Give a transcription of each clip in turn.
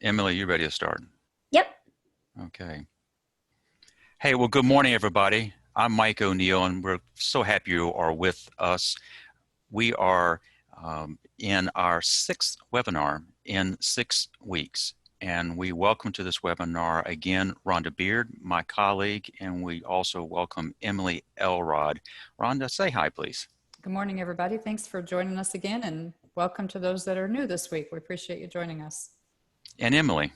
Emily, you ready to start? Yep. Okay. Hey, well, good morning, everybody. I'm Mike O'Neill, and we're so happy you are with us. We are in our sixth webinar in 6 weeks, and we welcome to this webinar again Rhonda Beard, my colleague, and we also welcome Emily Elrod. Rhonda, say hi, please. Good morning, everybody. Thanks for joining us again, and welcome to those that are new this week. We appreciate you joining us. And Emily,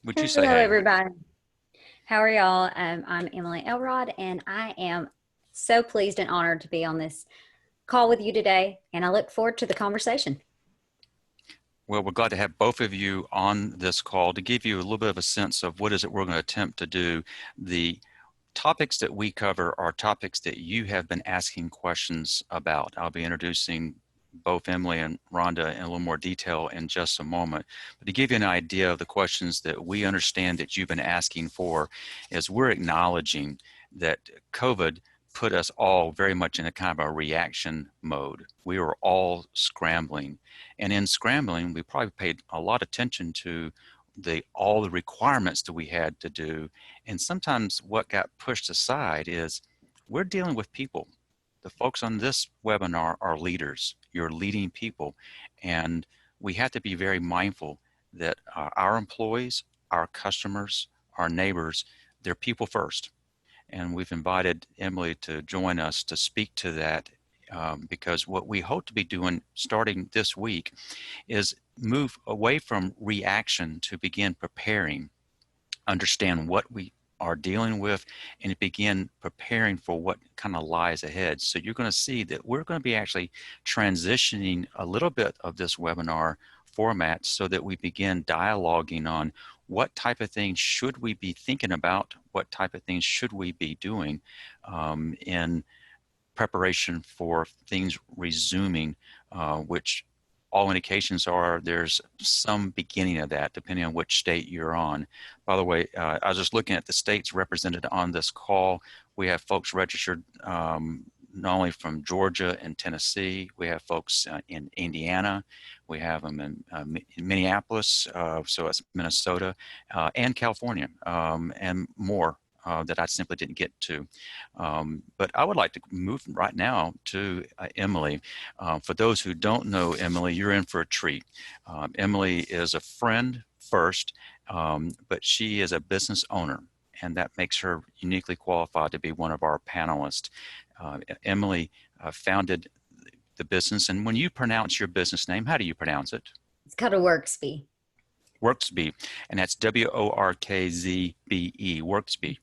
would you say Hello, hey? everybody. How are y'all? I'm Emily Elrod, and I am so pleased and honored to be on this call with you today, and I look forward to the conversation. Well, we're glad to have both of you on this call to give you a little bit of a sense of what is it we're going to attempt to do. The topics that we cover are topics that you have been asking questions about. I'll be introducing both Emily and Rhonda in a little more detail in just a moment. But to give you an idea of the questions that we understand that you've been asking for, is we're acknowledging that COVID put us all very much in a kind of a reaction mode. We were all scrambling. And in scrambling, we probably paid a lot of attention to all the requirements that we had to do. And sometimes what got pushed aside is we're dealing with people. The folks on this webinar are leaders. You're leading people. And we have to be very mindful that our employees, our customers, our neighbors, they're people first. And we've invited Emily to join us to speak to that because what we hope to be doing starting this week is move away from reaction to begin preparing, understand what we are dealing with, and begin preparing for what kind of lies ahead. So you're going to see that we're going to be actually transitioning a little bit of this webinar format so that we begin dialoguing on what type of things should we be thinking about, what type of things should we be doing in preparation for things resuming, which all indications are there's some beginning of that depending on which state you're on. By the way, I was just looking at the states represented on this call. We have folks registered not only from Georgia and Tennessee, we have folks in Indiana, we have them in Minneapolis, so it's Minnesota, and California, and more. That I simply didn't get to. But I would like to move right now to Emily. For those who don't know Emily, you're in for a treat. Emily is a friend first, but she is a business owner, and that makes her uniquely qualified to be one of our panelists. Emily founded the business, and when you pronounce your business name, how do you pronounce it? It's called a Worksby. Worksby, and that's Workzbe, Worksby.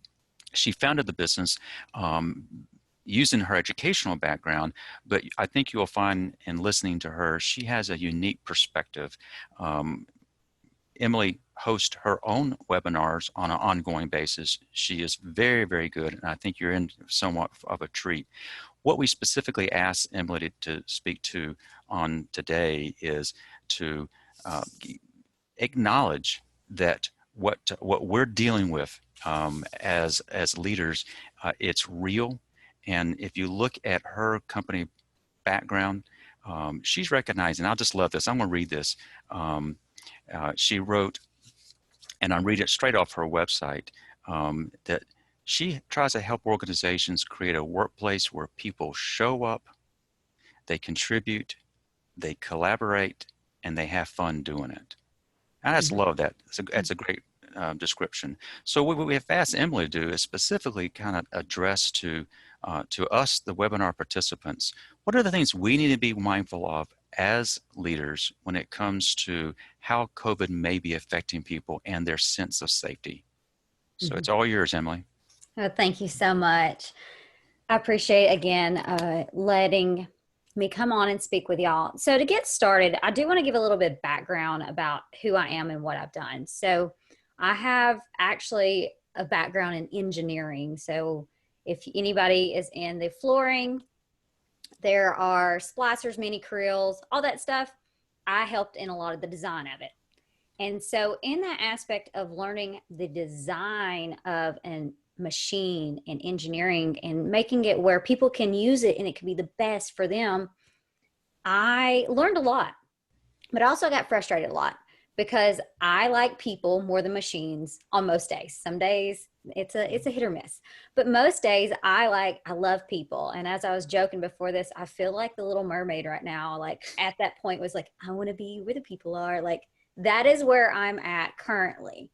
She founded the business using her educational background, but I think you'll find in listening to her, she has a unique perspective. Emily hosts her own webinars on an ongoing basis. She is very, very good, and I think you're in somewhat of a treat. What we specifically asked Emily to speak to on today is to acknowledge that what we're dealing with as leaders, it's real. And if you look at her company background, she's recognizing, I just love this, I'm going to read this. She wrote, and I read it straight off her website, that she tries to help organizations create a workplace where people show up, they contribute, they collaborate, and they have fun doing it. I just love that. That's a great description. So what we have asked Emily to do is specifically kind of address to us, the webinar participants, what are the things we need to be mindful of as leaders when it comes to how COVID may be affecting people and their sense of safety. So it's all yours, Emily. Oh, thank you so much. I appreciate, again, letting me come on and speak with y'all. So to get started, I do want to give a little bit of background about who I am and what I've done. So I have actually a background in engineering. So if anybody is in the flooring, there are splicers, mini creels, all that stuff. I helped in a lot of the design of it. And so in that aspect of learning the design of a machine and engineering and making it where people can use it and it can be the best for them, I learned a lot, but I also got frustrated a lot because I like people more than machines on most days. Some days it's a hit or miss, but most days I love people. And as I was joking before this, I feel like the Little Mermaid right now, like at that point was like, I want to be where the people are. Like that is where I'm at currently.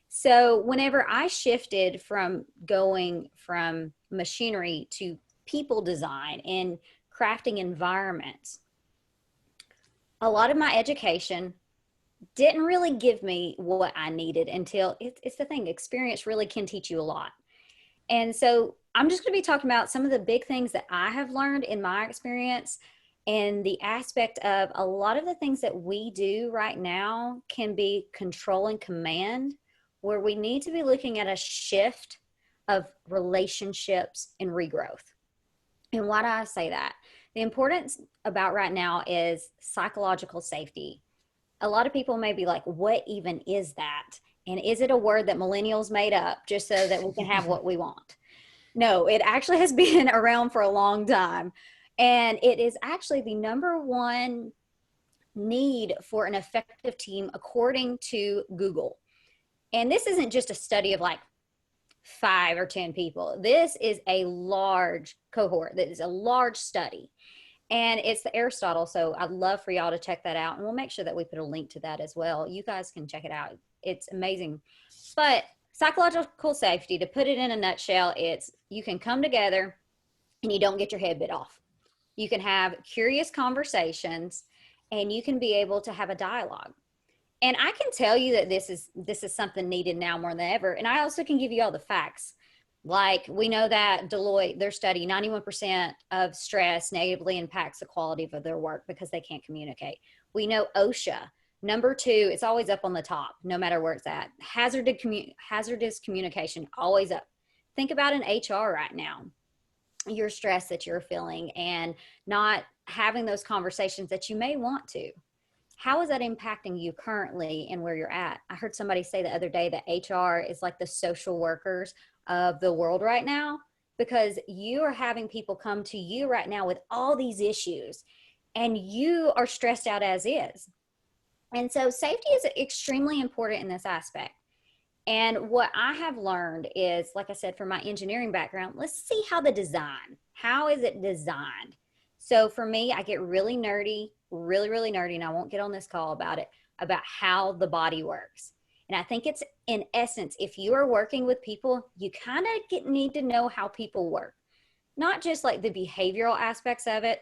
So whenever I shifted from going from machinery to people design and crafting environments, a lot of my education didn't really give me what I needed until it's the thing. Experience really can teach you a lot. And so I'm just going to be talking about some of the big things that I have learned in my experience, and the aspect of a lot of the things that we do right now can be control and command, where we need to be looking at a shift of relationships and regrowth. And why do I say that? The importance about right now is psychological safety. A lot of people may be like, what even is that? And is it a word that millennials made up just so that we can have what we want? No, it actually has been around for a long time. And it is actually the number one need for an effective team, according to Google. And this isn't just a study of like 5 or 10 people. This is a large cohort. That is a large study. And it's the Aristotle. So I'd love for y'all to check that out. And we'll make sure that we put a link to that as well. You guys can check it out. It's amazing. But psychological safety, to put it in a nutshell, it's you can come together and you don't get your head bit off. You can have curious conversations and you can be able to have a dialogue. And I can tell you that this is something needed now more than ever. And I also can give you all the facts. Like we know that Deloitte, their study, 91% of stress negatively impacts the quality of their work because they can't communicate. We know OSHA, number 2, it's always up on the top, no matter where it's at. Hazardous communication, always up. Think about an HR right now, your stress that you're feeling and not having those conversations that you may want to. How is that impacting you currently and where you're at? I heard somebody say the other day that HR is like the social workers of the world right now, because you are having people come to you right now with all these issues and you are stressed out as is. And so safety is extremely important in this aspect. And what I have learned is, like I said, from my engineering background, let's see how how is it designed? So for me, I get really nerdy, really nerdy, and I won't get on this call about it, about how the body works. And I think it's, in essence, if you are working with people, you kind of need to know how people work. Not just like the behavioral aspects of it,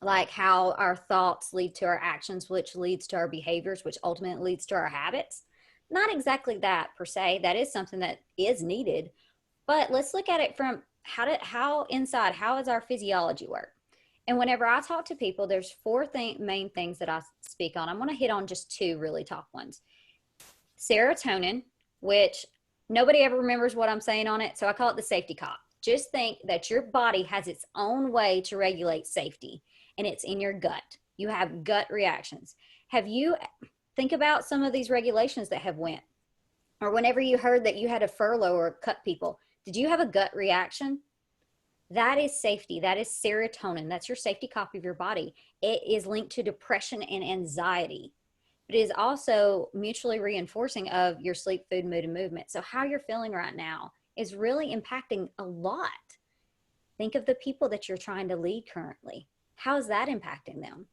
like how our thoughts lead to our actions, which leads to our behaviors, which ultimately leads to our habits. Not exactly that per se. That is something that is needed. But let's look at it from how inside, how does our physiology work? And whenever I talk to people, there's 4 main things that I speak on. I'm going to hit on just 2 really top ones. Serotonin, which nobody ever remembers what I'm saying on it, so I call it the safety cop. Just think that your body has its own way to regulate safety, and it's in your gut. You have gut reactions. Think about some of these regulations that have went, or whenever you heard that you had to furlough or cut people, did you have a gut reaction? That is safety. That is serotonin. That's your safety copy of your body. It is linked to depression and anxiety. But it is also mutually reinforcing of your sleep, food, mood, and movement. So how you're feeling right now is really impacting a lot. Think of the people that you're trying to lead currently. How is that impacting them?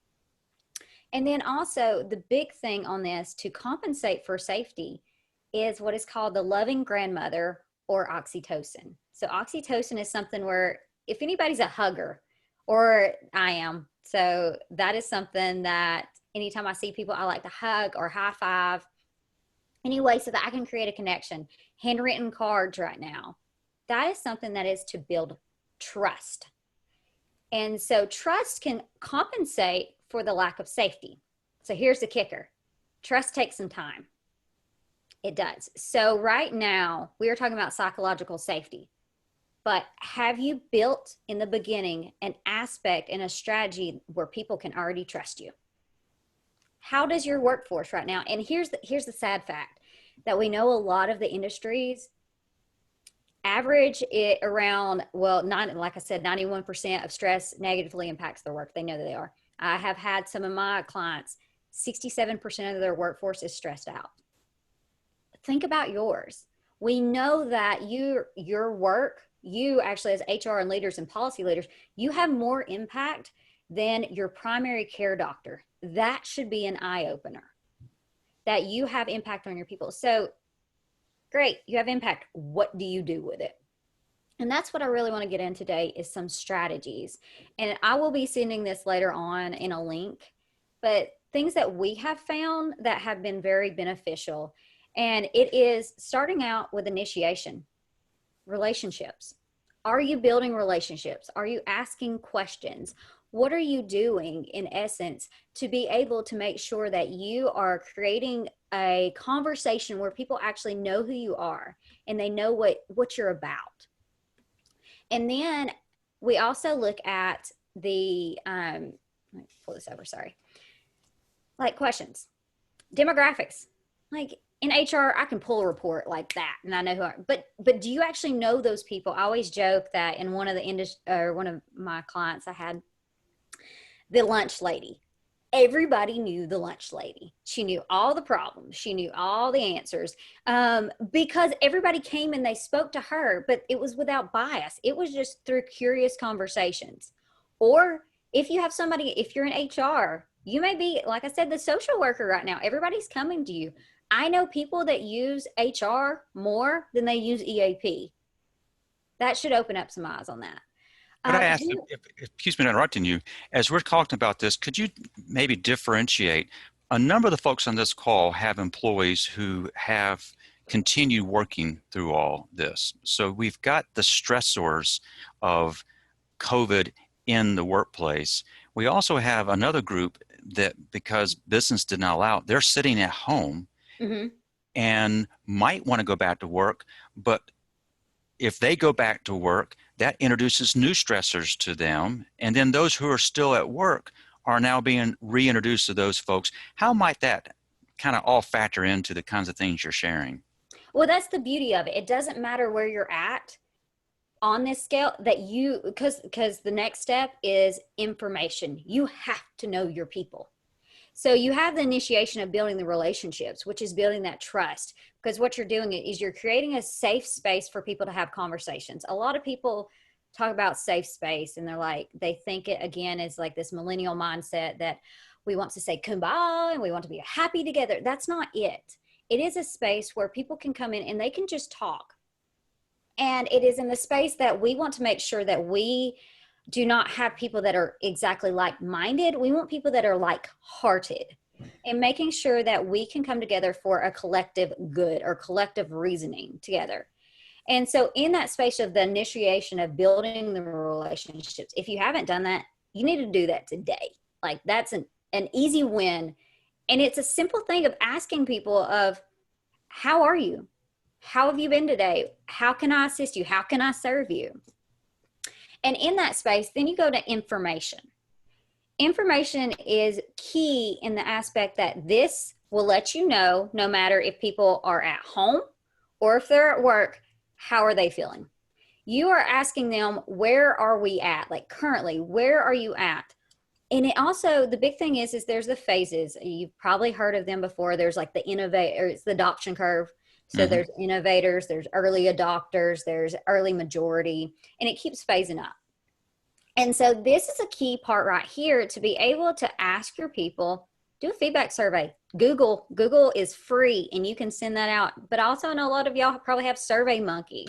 And then also the big thing on this to compensate for safety is what is called the loving grandmother, or oxytocin. So oxytocin is something where if anybody's a hugger, or I am, so that is something that anytime I see people, I like to hug or high five anyway, so that I can create a connection. Handwritten cards right now. That is something that is to build trust. And so trust can compensate for the lack of safety. So here's the kicker. Trust takes some time. It does. So right now we are talking about psychological safety, but have you built in the beginning an aspect and a strategy where people can already trust you? How does your workforce right now? And here's the sad fact that we know a lot of the industries average it around, like I said, 91% of stress negatively impacts their work. They know that they are. I have had some of my clients 67% of their workforce is stressed out. Think about yours. We know that your work, you actually as HR and leaders and policy leaders, you have more impact than your primary care doctor. That should be an eye opener, that you have impact on your people. So great, you have impact. What do you do with it? And that's what I really want to get in today, is some strategies. And I will be sending this later on in a link, but things that we have found that have been very beneficial. And it is starting out with initiation, relationships. Are you building relationships? Are you asking questions? What are you doing in essence to be able to make sure that you are creating a conversation where people actually know who you are and they know what you're about? And then we also look at the, let me pull this over, sorry. Like questions, demographics. Like in HR, I can pull a report like that and I know who but do you actually know those people? I always joke that in one of my clients, I had the lunch lady. Everybody knew the lunch lady. She knew all the problems. She knew all the answers, because everybody came and they spoke to her, but it was without bias. It was just through curious conversations. Or if you have somebody, if you're in HR, you may be, like I said, the social worker right now. Everybody's coming to you. I know people that use HR more than they use EAP. That should open up some eyes on that. Could I ask, excuse me for interrupting you, as we're talking about this, could you maybe differentiate? A number of the folks on this call have employees who have continued working through all this. So we've got the stressors of COVID in the workplace. We also have another group that, because business did not allow, they're sitting at home and might want to go back to work, but if they go back to work, that introduces new stressors to them. And then those who are still at work are now being reintroduced to those folks. How might that kind of all factor into the kinds of things you're sharing? Well, that's the beauty of it. It doesn't matter where you're at on this scale, that because the next step is information. You have to know your people. So you have the initiation of building the relationships, which is building that trust, because what you're doing is you're creating a safe space for people to have conversations. A lot of people talk about safe space and they think it again is like this millennial mindset that we want to say kumbaya and we want to be happy together. That's not it. It is a space where people can come in and they can just talk. And it is in the space that we want to make sure that we do not have people that are exactly like-minded. We want people that are like-hearted, and making sure that we can come together for a collective good or collective reasoning together. And so in that space of the initiation of building the relationships, if you haven't done that, you need to do that today. Like that's an easy win. And it's a simple thing of asking people of, how are you? How have you been today? How can I assist you? How can I serve you? And in that space, then you go to information. Information is key in the aspect that this will let you know, no matter if people are at home or if they're at work, how are they feeling? You are asking them, where are we at? Like currently, where are you at? And it also, the big thing is there's the phases. You've probably heard of them before. There's like the it's the adoption curve. So there's innovators, there's early adopters, there's early majority, and it keeps phasing up. And so this is a key part right here, to be able to ask your people, do a feedback survey. Google is free and you can send that out. But also I know a lot of y'all probably have SurveyMonkey.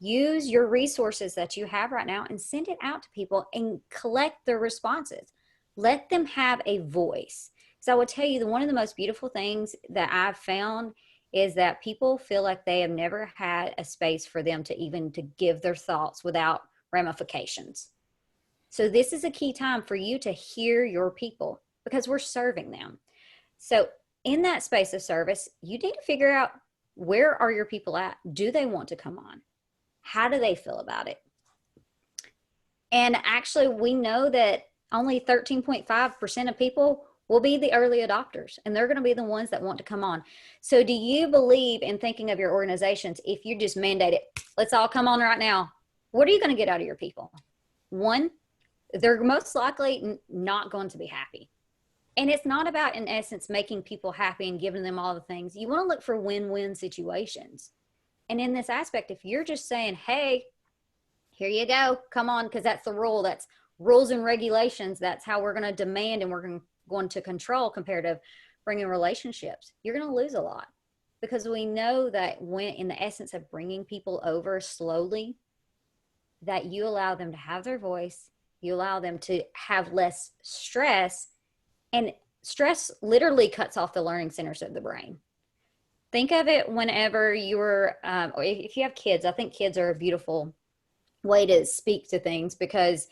Use your resources that you have right now and send it out to people and collect their responses. Let them have a voice. So I will tell you, one of the most beautiful things that I've found is that people feel like they have never had a space for them to even to give their thoughts without ramifications. So this is a key time for you to hear your people, because we're serving them. So in that space of service, you need to figure out, where are your people at? Do they want to come on? How do they feel about it? And actually, we know that only 13.5% of people will be the early adopters, and they're going to be the ones that want to come on. So do you believe in thinking of your organizations, if you just mandate it, let's all come on right now, what are you going to get out of your people? One, they're most likely not going to be happy. And it's not about, in essence, making people happy and giving them all the things. You want to look for win-win situations. And in this aspect, if you're just saying, hey, here you go, come on, because that's the rule, that's rules and regulations, that's how we're going to demand and we're going to control compared to bringing relationships, you're going to lose a lot. Because we know that when in the essence of bringing people over slowly, that you allow them to have their voice, you allow them to have less stress, and stress literally cuts off the learning centers of the brain. Think of it whenever you're, or if you have kids, I think kids are a beautiful way to speak to things, because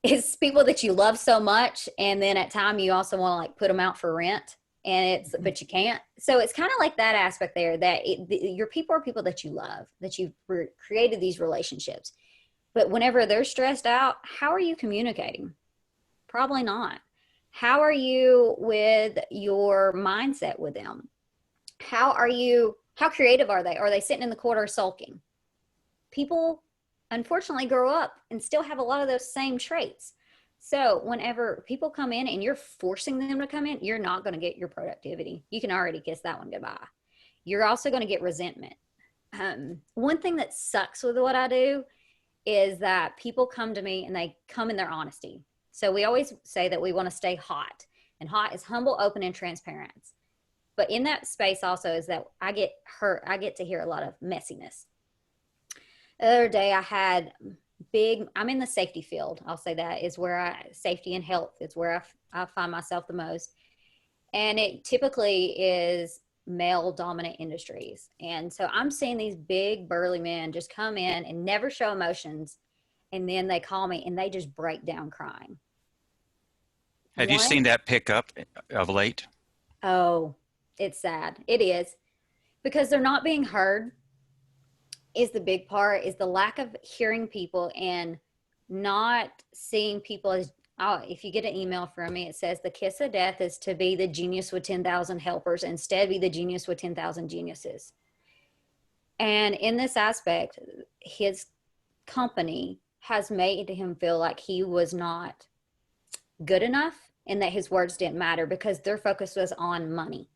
it's people that you love so much, and then at time you also want to like put them out for rent, and it's but you can't. So it's kind of like that aspect there, that your people are people that you love, that you've created these relationships. But whenever they're stressed out, how are you communicating? Probably not. How are you with your mindset with them? How creative are they? Are they sitting in the corner sulking? People unfortunately grow up and still have a lot of those same traits. So whenever people come in and you're forcing them to come in, you're not going to get your productivity. You can already kiss that one goodbye. You're also going to get resentment. One thing that sucks with what I do is that people come to me and they come in their honesty. So we always say that we want to stay hot, and hot is humble, open, and transparent. But in that space also is that I get to hear a lot of messiness. The other day I had I'm in the safety field. I'll say that is where safety and health is where I find myself the most. And it typically is male dominant industries. And so I'm seeing these big burly men just come in and never show emotions. And then they call me and they just break down crying. Have you seen that pick up of late? Oh, it's sad. It is, because they're not being heard. Is the big part, is the lack of hearing people and not seeing people as, if you get an email from me, it says the kiss of death is to be the genius with 10,000 helpers, instead be the genius with 10,000 geniuses. And in this aspect, his company has made him feel like he was not good enough and that his words didn't matter because their focus was on money.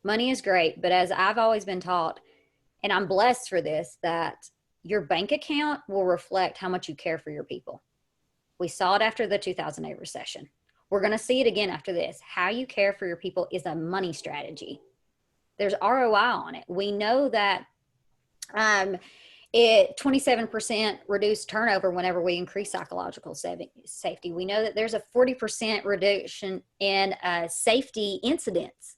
Money is great, but as I've always been taught, and I'm blessed for this, that your bank account will reflect how much you care for your people. We saw it after the 2008 recession. We're going to see it again after this. How you care for your people is a money strategy. There's ROI on it. We know that 27% reduced turnover whenever we increase psychological safety. We know that there's a 40% reduction in safety incidents.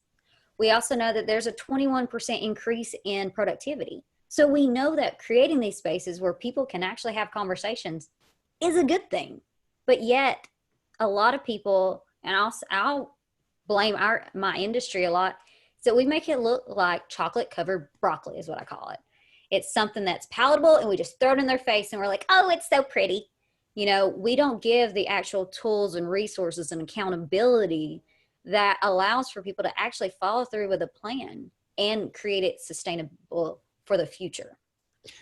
We also know that there's a 21% increase in productivity. So we know that creating these spaces where people can actually have conversations is a good thing. But yet a lot of people, and I'll blame my industry a lot, so we make it look like chocolate covered broccoli is what I call it. It's something that's palatable and we just throw it in their face and we're like, oh, it's so pretty. You know, we don't give the actual tools and resources and accountability that allows for people to actually follow through with a plan and create it sustainable for the future.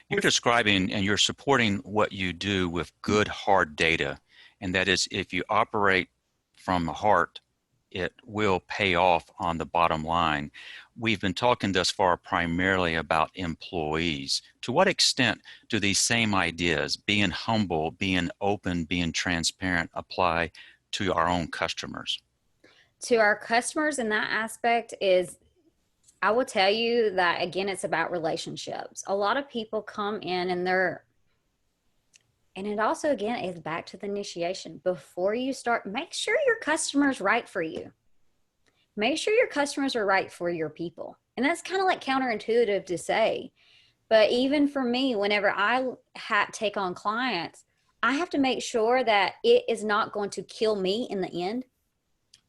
You're describing and you're supporting what you do with good, hard data. And that is, if you operate from the heart, it will pay off on the bottom line. We've been talking thus far primarily about employees. To what extent do these same ideas, being humble, being open, being transparent, apply to our own customers? To our customers in that aspect is, I will tell you that again, it's about relationships. A lot of people come in and it also again is back to the initiation. Before you start, make sure your customer's right for you. Make sure your customers are right for your people. And that's kind of like counterintuitive to say, but even for me, whenever I take on clients, I have to make sure that it is not going to kill me in the end.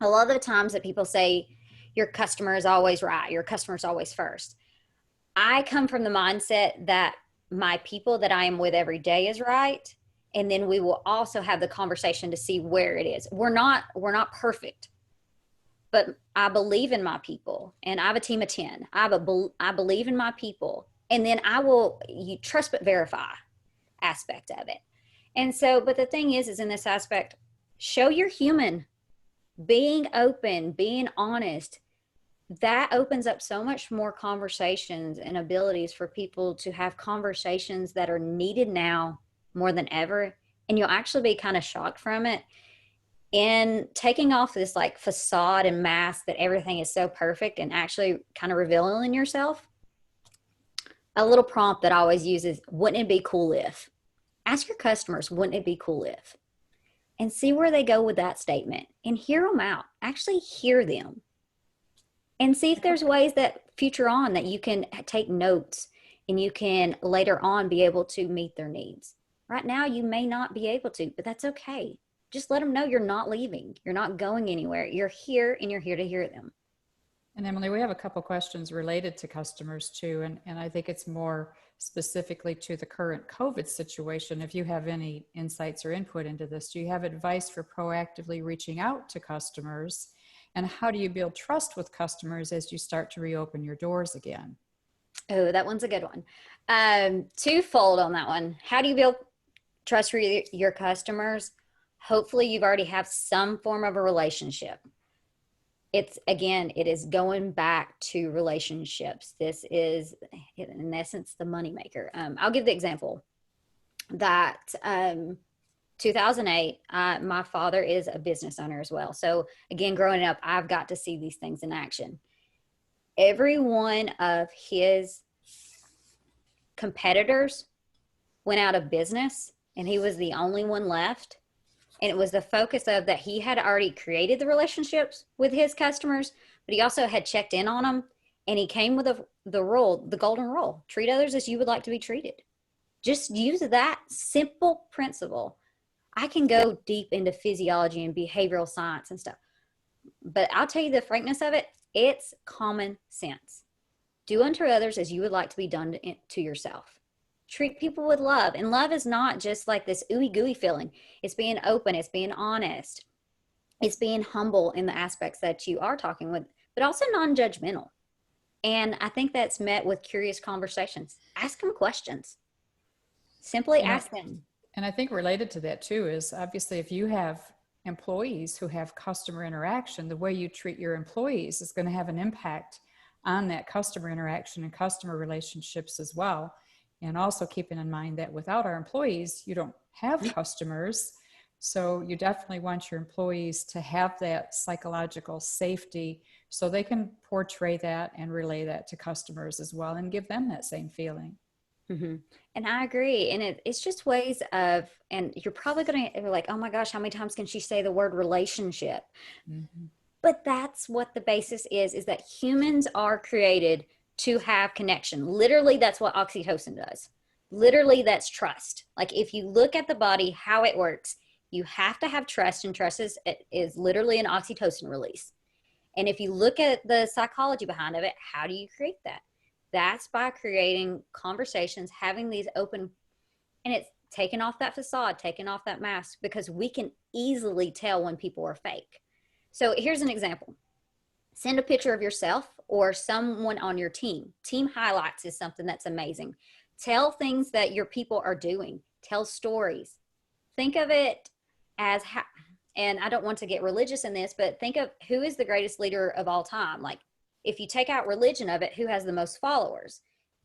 A lot of the times that people say your customer is always right, your customer is always first. I come from the mindset that my people that I am with every day is right. And then we will also have the conversation to see where it is. We're not perfect, but I believe in my people and I have a team of 10. I believe in my people. And then you trust but verify aspect of it. And so, but the thing is in this aspect, show you're human. being open, being honest, that opens up so much more conversations and abilities for people to have conversations that are needed now more than ever. And you'll actually be kind of shocked from it. And taking off this like facade and mask that everything is so perfect and actually kind of revealing yourself. A little prompt that I always use is, wouldn't it be cool if? Ask your customers, wouldn't it be cool if? And see where they go with that statement and hear them out. Actually hear them and see if there's ways that future on that you can take notes and you can later on be able to meet their needs. Right now, you may not be able to, but that's okay. Just let them know you're not leaving. You're not going anywhere. You're here and you're here to hear them. And Emily, we have a couple questions related to customers too, and I think it's more specifically to the current COVID situation. If you have any insights or input into this, do you have advice for proactively reaching out to customers? And how do you build trust with customers as you start to reopen your doors again? Oh, that one's a good one. Twofold on that one. How do you build trust for your customers? Hopefully you've already have some form of a relationship. It's again, it is going back to relationships. This is in essence the moneymaker. I'll give the example that 2008, my father is a business owner as well. So again, growing up, I've got to see these things in action. Every one of his competitors went out of business and he was the only one left. And it was the focus of that he had already created the relationships with his customers, but he also had checked in on them. And he came with the rule, the golden rule: treat others as you would like to be treated. Just use that simple principle. I can go deep into physiology and behavioral science and stuff, but I'll tell you the frankness of it. It's common sense. Do unto others as you would like to be done to yourself. Treat people with love. And love is not just like this ooey gooey feeling. It's being open. It's being honest. It's being humble in the aspects that you are talking with, but also non-judgmental. And I think that's met with curious conversations. Ask them questions. Simply You know, ask them. and I think related to that too is obviously if you have employees who have customer interaction, the way you treat your employees is going to have an impact on that customer interaction and customer relationships as well. And also keeping in mind that without our employees, you don't have customers. So you definitely want your employees to have that psychological safety so they can portray that and relay that to customers as well and give them that same feeling. Mm-hmm. And I agree. And it's just ways of, and you're probably going to be like, oh my gosh, how many times can she say the word relationship? Mm-hmm. But that's what the basis is that humans are created to have connection. Literally, that's what oxytocin does. Literally, that's trust. Like if you look at the body, how it works, you have to have trust, and trust is literally an oxytocin release. And if you look at the psychology behind of it, how do you create that? That's by creating conversations, having these open, and it's taking off that facade, taking off that mask, because we can easily tell when people are fake. So here's an example. Send a picture of yourself or someone on your team. Team highlights is something that's amazing. Tell things that your people are doing. Tell stories. Think of it as how, and I don't want to get religious in this, but think of who is the greatest leader of all time. Like if you take out religion of it, who has the most followers?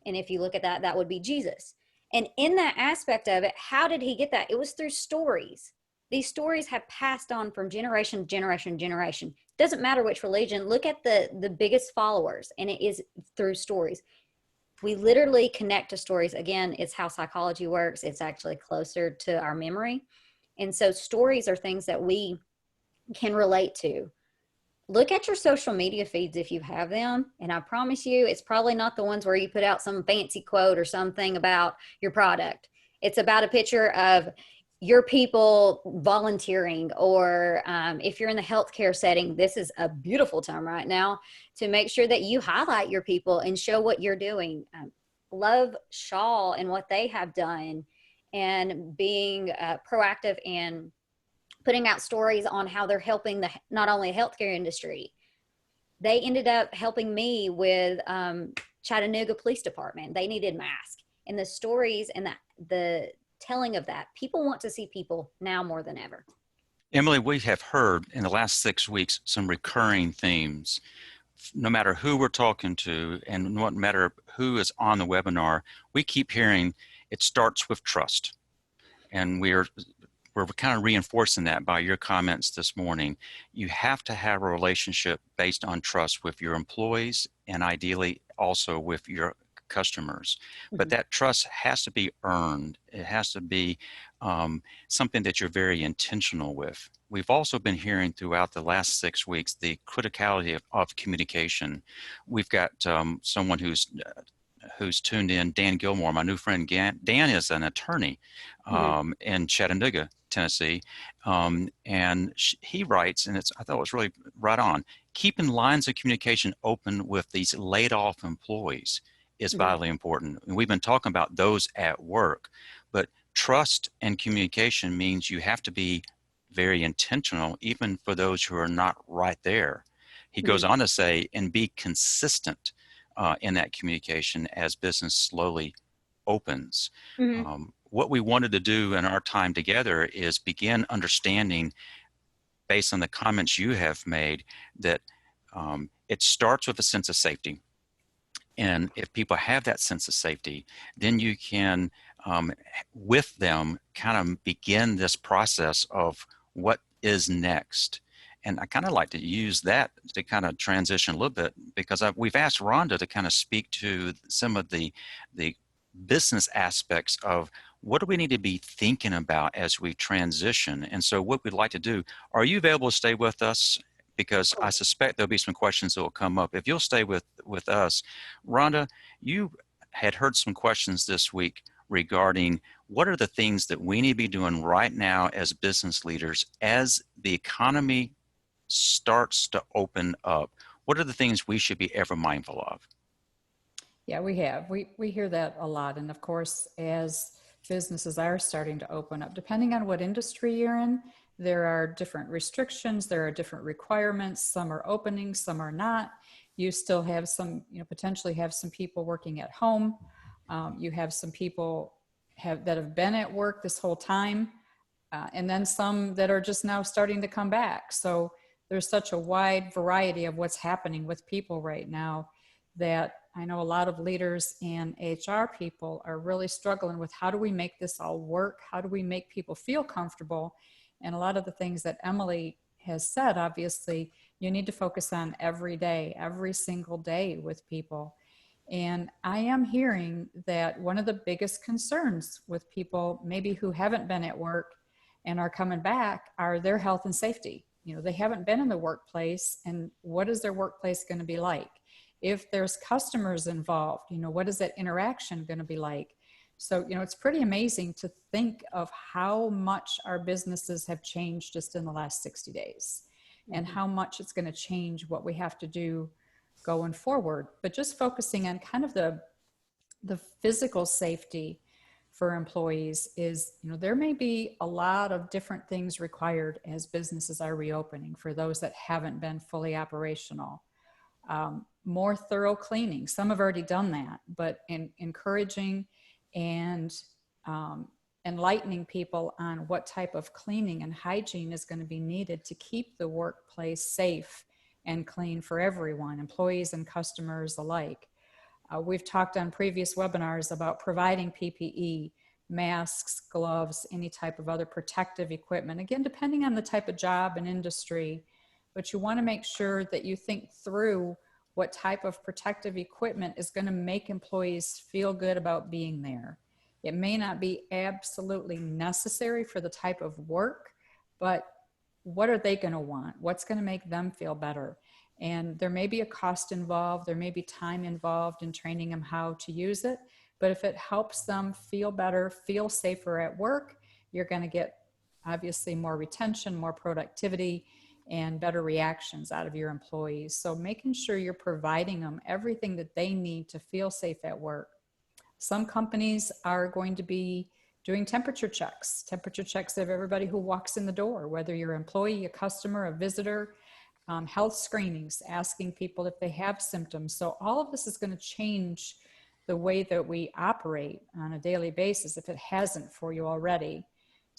And if you look at that, that would be Jesus. And in that aspect of it, how did he get that? It was through stories. These stories have passed on from generation to generation to generation. Doesn't matter which religion. Look at the biggest followers, and it is through stories. We literally connect to stories. Again, it's how psychology works. It's actually closer to our memory. And so stories are things that we can relate to. Look at your social media feeds if you have them. And I promise you, it's probably not the ones where you put out some fancy quote or something about your product. It's about a picture of your people volunteering, or if you're in the healthcare setting, this is a beautiful time right now to make sure that you highlight your people and show what you're doing. Love Shaw and what they have done, and being proactive and putting out stories on how they're helping the not only healthcare industry. They ended up helping me with Chattanooga Police Department. They needed masks, and the stories and the telling of that. People want to see people now more than ever. Emily, we have heard in the last 6 weeks some recurring themes. No matter who we're talking to and no matter who is on the webinar, we keep hearing it starts with trust. And we're kind of reinforcing that by your comments this morning. You have to have a relationship based on trust with your employees and ideally also with your customers. But that trust has to be earned. It has to be something that you're very intentional with. We've also been hearing throughout the last 6 weeks the criticality of communication. We've got someone who's tuned in, Dan Gilmore, my new friend. Dan is an attorney in Chattanooga, Tennessee, and he writes, and I thought it was really right on. Keeping lines of communication open with these laid off employees is vitally important. And we've been talking about those at work, but trust and communication means you have to be very intentional, even for those who are not right there. He goes on to say, and be consistent in that communication as business slowly opens. What we wanted to do in our time together is begin understanding, based on the comments you have made, that it starts with a sense of safety. And if people have that sense of safety, then you can, with them, kind of begin this process of what is next. And I kind of like to use that to kind of transition a little bit, because we've asked Rhonda to kind of speak to some of the business aspects of what do we need to be thinking about as we transition. And so what we'd like to do, are you available to stay with us? Because I suspect there'll be some questions that will come up. If you'll stay with us, Rhonda, you had heard some questions this week regarding what are the things that we need to be doing right now as business leaders as the economy starts to open up. What are the things we should be ever mindful of? Yeah, we have. We hear that a lot. And of course, as businesses are starting to open up, depending on what industry you're in, there are different restrictions, there are different requirements. Some are opening, some are not. You still have some, potentially have some people working at home. You have some people that have been at work this whole time, and then some that are just now starting to come back. So there's such a wide variety of what's happening with people right now that I know a lot of leaders and HR people are really struggling with how do we make this all work? How do we make people feel comfortable? And a lot of the things that Emily has said, obviously, you need to focus on every day, every single day with people. And I am hearing that one of the biggest concerns with people, maybe who haven't been at work and are coming back, are their health and safety. They haven't been in the workplace, and what is their workplace going to be like? If there's customers involved, what is that interaction going to be like? So, it's pretty amazing to think of how much our businesses have changed just in the last 60 days and how much it's going to change what we have to do going forward. But just focusing on kind of the physical safety for employees is, there may be a lot of different things required as businesses are reopening for those that haven't been fully operational. More thorough cleaning. Some have already done that, but encouraging and enlightening people on what type of cleaning and hygiene is going to be needed to keep the workplace safe and clean for everyone, employees and customers alike. We've talked on previous webinars about providing PPE, masks, gloves, any type of other protective equipment, again, depending on the type of job and industry, but you want to make sure that you think through what type of protective equipment is going to make employees feel good about being there. It may not be absolutely necessary for the type of work, but what are they going to want? What's going to make them feel better? And there may be a cost involved, there may be time involved in training them how to use it, but if it helps them feel better, feel safer at work, you're going to get obviously more retention, more productivity, and better reactions out of your employees. So making sure you're providing them everything that they need to feel safe at work. Some companies are going to be doing temperature checks of everybody who walks in the door, whether you're an employee, a customer, a visitor, health screenings, asking people if they have symptoms. So all of this is going to change the way that we operate on a daily basis if it hasn't for you already.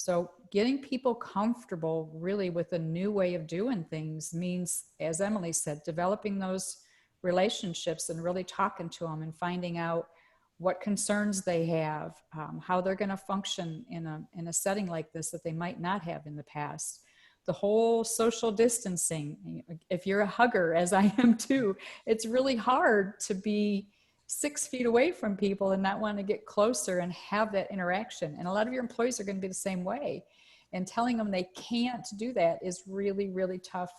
So getting people comfortable really with a new way of doing things means, as Emily said, developing those relationships and really talking to them and finding out what concerns they have, how they're going to function in a setting like this that they might not have in the past. The whole social distancing, if you're a hugger, as I am too, it's really hard to be 6 feet away from people and not want to get closer and have that interaction. And a lot of your employees are going to be the same way. And telling them they can't do that is really, really tough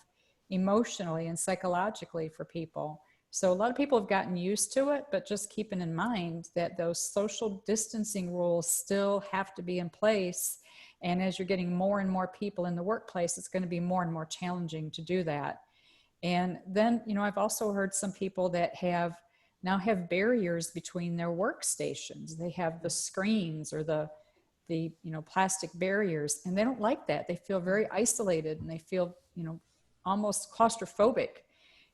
emotionally and psychologically for people. So a lot of people have gotten used to it, but just keeping in mind that those social distancing rules still have to be in place. And as you're getting more and more people in the workplace, it's going to be more and more challenging to do that. And then, I've also heard some people that now have barriers between their workstations. They have the screens or the plastic barriers, and they don't like that. They feel very isolated and they feel, almost claustrophobic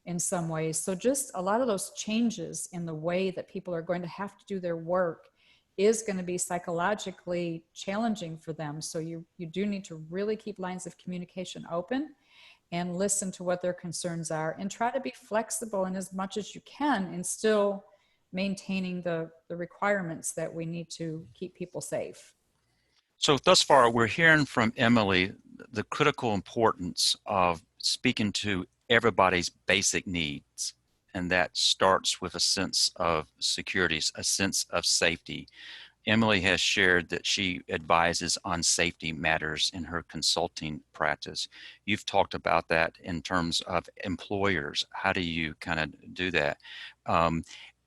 in some ways. So just a lot of those changes in the way that people are going to have to do their work is going to be psychologically challenging for them. So you do need to really keep lines of communication open and listen to what their concerns are and try to be flexible in as much as you can and still maintaining the requirements that we need to keep people safe. So thus far, we're hearing from Emily the critical importance of speaking to everybody's basic needs. And that starts with a sense of security, a sense of safety. Emily has shared that she advises on safety matters in her consulting practice. You've talked about that in terms of employers. How do you kind of do that?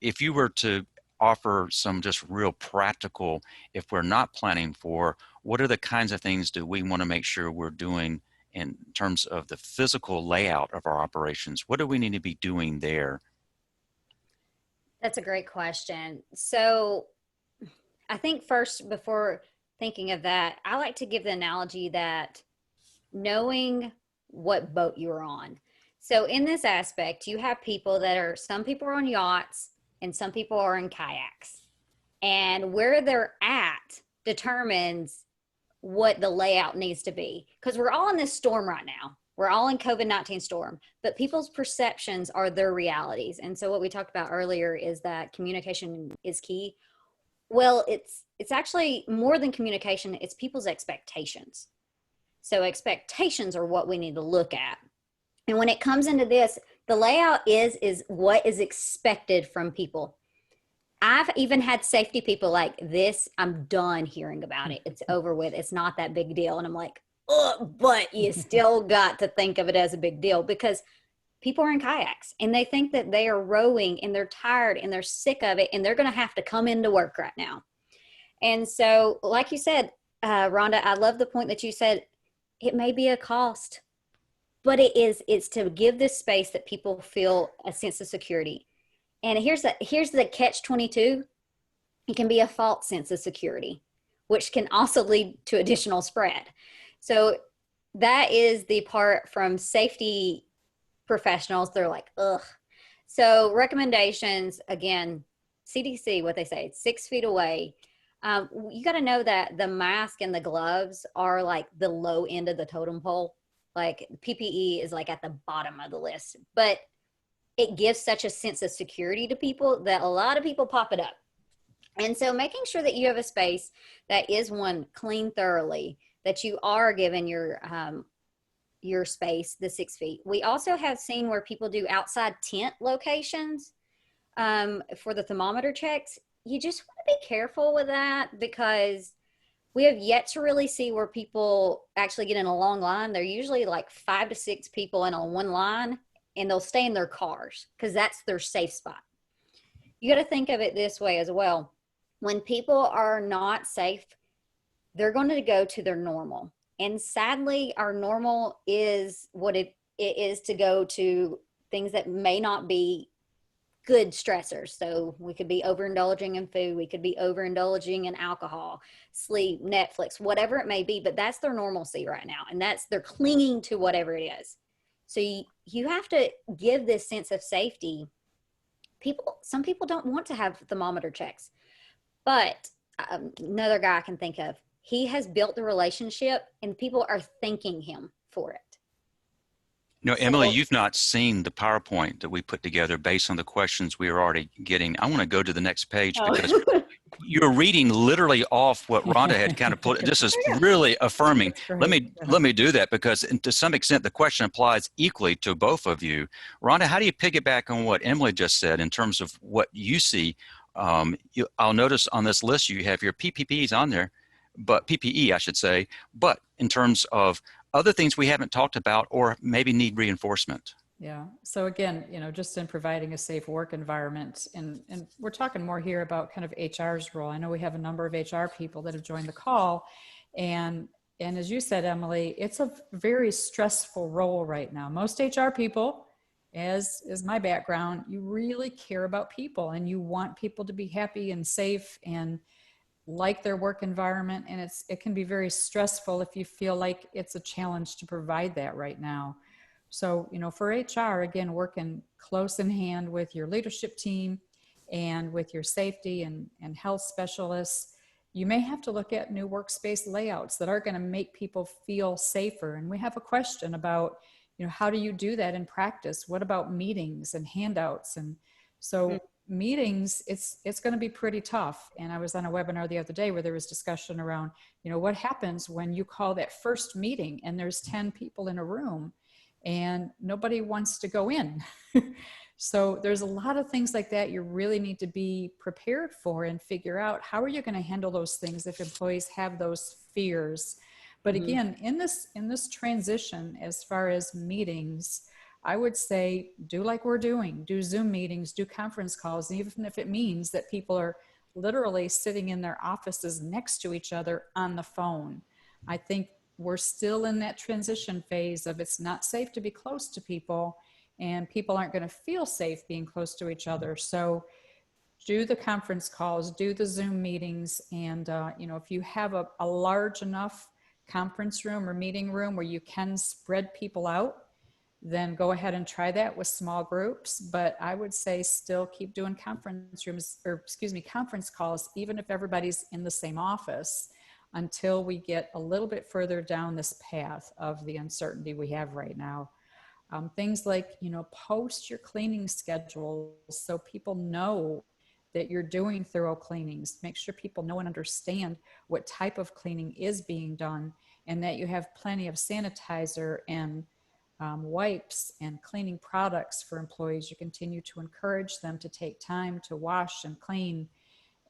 If you were to offer some just real practical, if we're not planning for, what are the kinds of things do we want to make sure we're doing in terms of the physical layout of our operations? What do we need to be doing there? That's a great question. So I think first, before thinking of that, I like to give the analogy that knowing what boat you're on. So in this aspect, you have some people are on yachts and some people are in kayaks. And where they're at determines what the layout needs to be. Because we're all in this storm right now. We're all in COVID-19 storm, but people's perceptions are their realities. And so what we talked about earlier is that communication is key. Well, it's actually more than communication, it's people's expectations. So expectations are what we need to look at. And when it comes into this, the layout is what is expected from people. I've even had safety people like this. I'm done hearing about it. It's over with. It's not that big deal. And I'm like, oh, but you still got to think of it as a big deal because people are in kayaks and they think that they are rowing and they're tired and they're sick of it and they're going to have to come into work right now. And so, like you said, Rhonda, I love the point that you said, it may be a cost, but it's to give this space that people feel a sense of security. And here's the catch-22. It can be a false sense of security, which can also lead to additional spread. So that is the part from safety professionals. They're like, ugh. So recommendations, again, CDC, what they say, 6 feet away. You got to know that the mask and the gloves are like the low end of the totem pole. Like PPE is like at the bottom of the list, but it gives such a sense of security to people that a lot of people pop it up. And so making sure that you have a space that is clean thoroughly, that you are given your space, the 6 feet. We also have seen where people do outside tent locations for the thermometer checks. You just want to be careful with that because we have yet to really see where people actually get in a long line. They're usually like 5 to 6 people in on one line, and they'll stay in their cars because that's their safe spot. You got to think of it this way as well. When people are not safe, they're going to go to their normal. And sadly, our normal is what it is to go to things that may not be good stressors. So we could be overindulging in food. We could be overindulging in alcohol, sleep, Netflix, whatever it may be. But that's their normalcy right now. And they're clinging to whatever it is. So you have to give this sense of safety. Some people don't want to have thermometer checks. But another guy I can think of, he has built the relationship and people are thanking him for it. No, So, Emily, you've not seen the PowerPoint that we put together based on the questions we are already getting. I want to go to the next page because oh. you're reading literally off what Rhonda had kind of put. This is really affirming. That's great. Let me do that because to some extent the question applies equally to both of you. Rhonda, how do you piggyback on what Emily just said in terms of what you see? I'll notice on this list you have your PPPs on there, but PPE I should say. But in terms of other things we haven't talked about or maybe need reinforcement. Yeah. So again, just in providing a safe work environment, and we're talking more here about kind of HR's role. I know we have a number of HR people that have joined the call, and as you said, Emily, it's a very stressful role right now. Most HR people, as is my background, you really care about people and you want people to be happy and safe and like their work environment. And it can be very stressful if you feel like it's a challenge to provide that right now. So, for HR, again, working close in hand with your leadership team and with your safety and health specialists, you may have to look at new workspace layouts that are going to make people feel safer. And we have a question about, how do you do that in practice? What about meetings and handouts? And so meetings, it's going to be pretty tough. And I was on a webinar the other day where there was discussion around, what happens when you call that first meeting and there's 10 people in a room and nobody wants to go in. So there's a lot of things like that you really need to be prepared for and figure out how are you going to handle those things if employees have those fears. But again, in this transition, as far as meetings, I would say do like we're doing, do Zoom meetings, do conference calls, even if it means that people are literally sitting in their offices next to each other on the phone. I think we're still in that transition phase of it's not safe to be close to people and people aren't going to feel safe being close to each other. So do the conference calls, do the Zoom meetings. And, if you have a large enough conference room or meeting room where you can spread people out, then go ahead and try that with small groups. But I would say still keep doing conference calls, even if everybody's in the same office, until we get a little bit further down this path of the uncertainty we have right now. Things like, post your cleaning schedules so people know that you're doing thorough cleanings. Make sure people know and understand what type of cleaning is being done and that you have plenty of sanitizer and wipes and cleaning products for employees. You continue to encourage them to take time to wash and clean.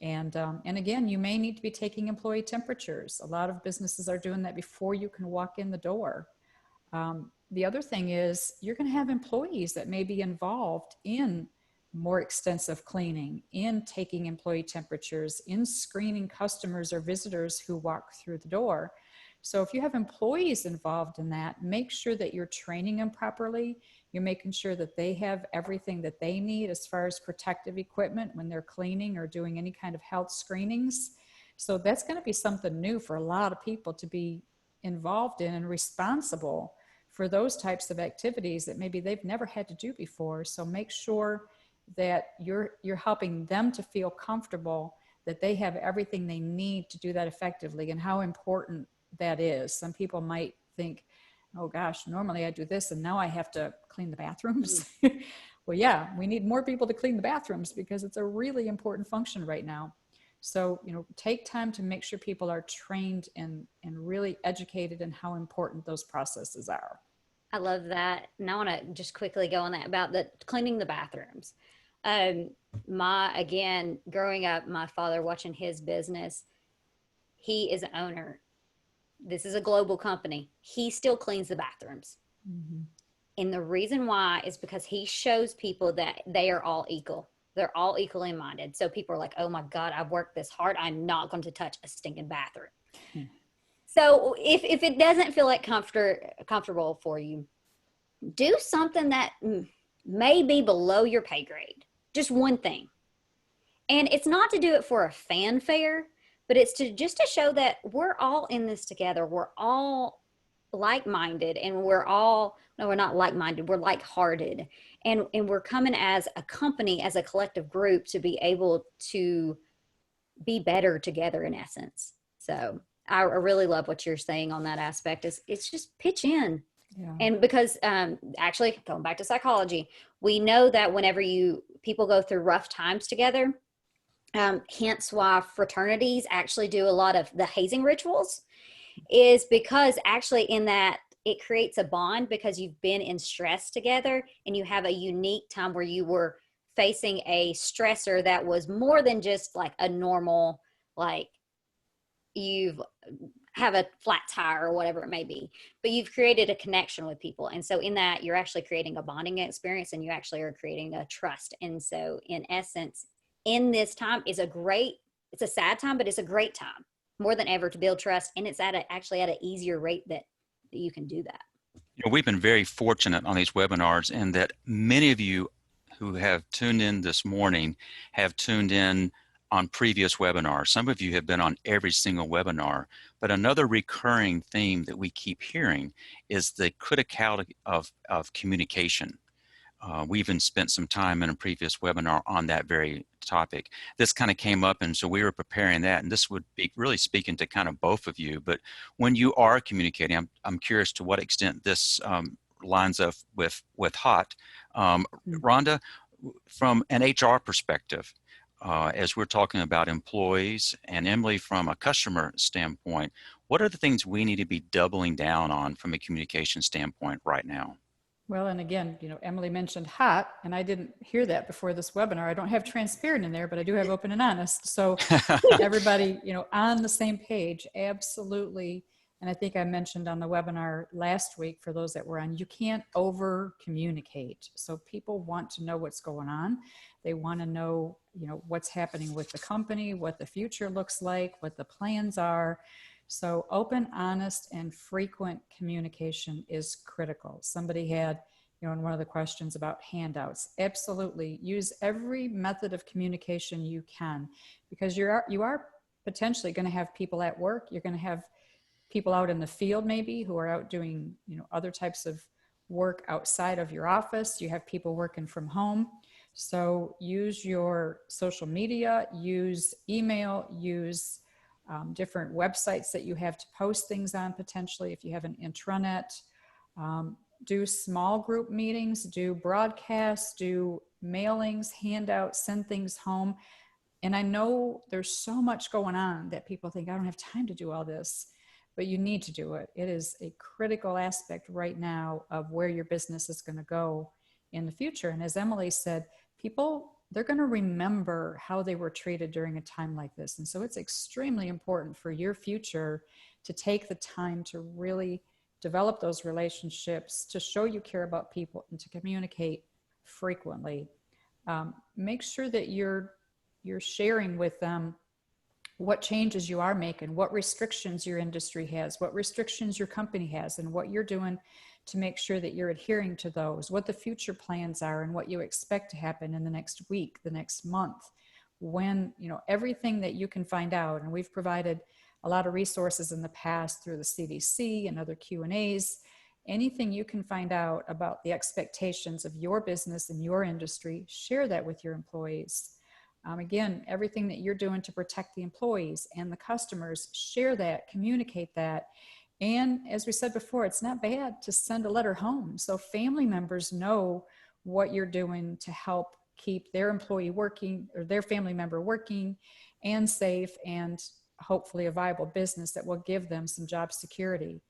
And again, you may need to be taking employee temperatures. A lot of businesses are doing that before you can walk in the door. The other thing is you're going to have employees that may be involved in more extensive cleaning, in taking employee temperatures, in screening customers or visitors who walk through the door. So if you have employees involved in that, make sure that you're training them properly. You're making sure that they have everything that they need as far as protective equipment when they're cleaning or doing any kind of health screenings. So that's going to be something new for a lot of people to be involved in and responsible for those types of activities that maybe they've never had to do before. So make sure that you're helping them to feel comfortable that they have everything they need to do that effectively and how important that is. Some people might think, oh gosh, normally I do this and now I have to clean the bathrooms. Well, yeah, we need more people to clean the bathrooms because it's a really important function right now. So, take time to make sure people are trained and really educated in how important those processes are. I love that. And I want to just quickly go on that about the cleaning the bathrooms. Again, growing up, my father watching his business, he is an owner. This is a global company. He still cleans the bathrooms. Mm-hmm. And the reason why is because he shows people that they are all equal. They're all equally minded. So people are like, oh my God, I've worked this hard. I'm not going to touch a stinking bathroom. So if it doesn't feel like comfortable for you, do something that may be below your pay grade. Just one thing. And it's not to do it for a fanfare, but it's to show that we're all in this together. We're all like-minded and we're not like-minded. We're like-hearted. And we're coming as a company, as a collective group to be able to be better together in essence. So I really love what you're saying on that aspect. Is it's just pitch in. Yeah. And because actually going back to psychology, we know that whenever people go through rough times together, hence why fraternities actually do a lot of the hazing rituals, is because actually in that it creates a bond because you've been in stress together and you have a unique time where you were facing a stressor that was more than just like a normal, like you've have a flat tire or whatever it may be, but you've created a connection with people. And so in that, you're actually creating a bonding experience and you actually are creating a trust. And so in essence, in this time is it's a sad time, but it's a great time more than ever to build trust. And it's actually at an easier rate that you can do that. You know, we've been very fortunate on these webinars in that many of you who have tuned in this morning have tuned in on previous webinars. Some of you have been on every single webinar, but another recurring theme that we keep hearing is the criticality of communication. We even spent some time in a previous webinar on that very topic. This kind of came up, and so we were preparing that, and this would be really speaking to kind of both of you. But when you are communicating, I'm curious to what extent this lines up with HOT. Rhonda, from an HR perspective, as we're talking about employees, and Emily, from a customer standpoint, what are the things we need to be doubling down on from a communication standpoint right now? Well, and again, Emily mentioned hot, and I didn't hear that before this webinar. I don't have transparent in there, but I do have open and honest. So everybody, on the same page, absolutely. And I think I mentioned on the webinar last week, for those that were on, you can't over communicate. So people want to know what's going on. They want to know, what's happening with the company, what the future looks like, what the plans are. So open, honest, and frequent communication is critical. Somebody had, in one of the questions about handouts, absolutely use every method of communication you can, because you are potentially going to have people at work. You're going to have people out in the field maybe who are out doing, other types of work outside of your office. You have people working from home. So use your social media, use email, use different websites that you have to post things on potentially if you have an intranet. Do small group meetings, do broadcasts, do mailings, handouts, send things home. And I know there's so much going on that people think, I don't have time to do all this, but you need to do it. It is a critical aspect right now of where your business is going to go in the future. And as Emily said, people, they're going to remember how they were treated during a time like this. And so it's extremely important for your future to take the time to really develop those relationships, to show you care about people, and to communicate frequently. Make sure that you're sharing with them what changes you are making, what restrictions your industry has, what restrictions your company has, and what you're doing to make sure that you're adhering to those, what the future plans are, and what you expect to happen in the next week, the next month, when, everything that you can find out. And we've provided a lot of resources in the past through the CDC and other Q&As. Anything you can find out about the expectations of your business and your industry, share that with your employees. Again, everything that you're doing to protect the employees and the customers, share that, communicate that. And as we said before, it's not bad to send a letter home so family members know what you're doing to help keep their employee working, or their family member working and safe, and hopefully a viable business that will give them some job security.